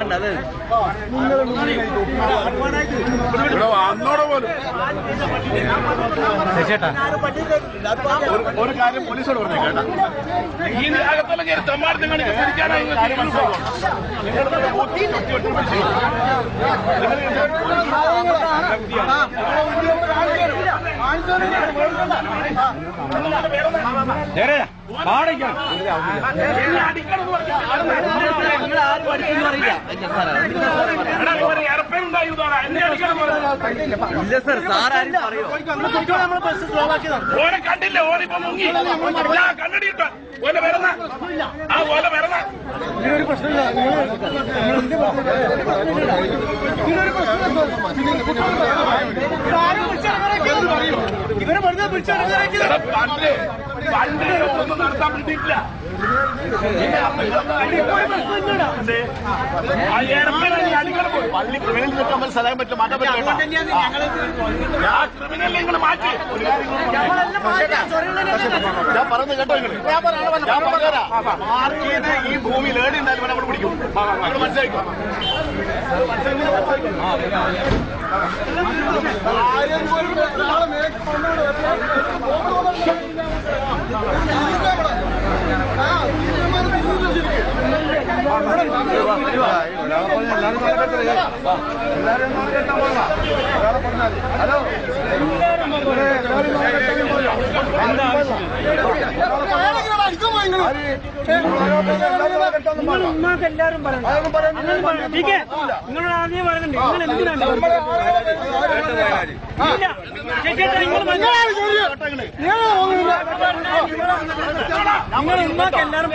അത് ഒരു കാര്യം പോലീസോട് പറഞ്ഞേക്കാം. ഈ അകത്തുള്ള തെമ്മാടത്തും ഇല്ല സർ, സാറാരും ഓനെ കണ്ടില്ല. ഓനിപ്പോ മുങ്ങി കണ്ണടിയിട്ട ഓല വരുന്ന ആ ഓല വരുന്ന ഇതിനൊരു പ്രശ്നമില്ല. ഇവരെ വെറുതെ പണ്ട് ഒന്നും നടത്താൻ പറ്റിയിട്ടില്ല. പള്ളി ക്രിമിനൽ നിൽക്കാൻ സ്ഥലം പറ്റും മാറ്റാൻ പറ്റില്ല. ആ ക്രിമിനൽ നിങ്ങൾ മാറ്റി. ഞാൻ പറഞ്ഞു കേട്ടോ നിങ്ങൾ. ഞാൻ പറഞ്ഞുതരാം. മാർക്ക് ചെയ്ത് ഈ ഭൂമിയിൽ ഏടി ഉണ്ടായാലും അവിടെ പിടിക്കും. നിങ്ങൾ മനസ്സിലാക്കും. എല്ലാരും നിങ്ങളോട് ആദ്യം പറയുന്നുണ്ട്. നിങ്ങൾ എന്തിനാണ് നിങ്ങൾ ഉമ്മാക്ക് എല്ലാരും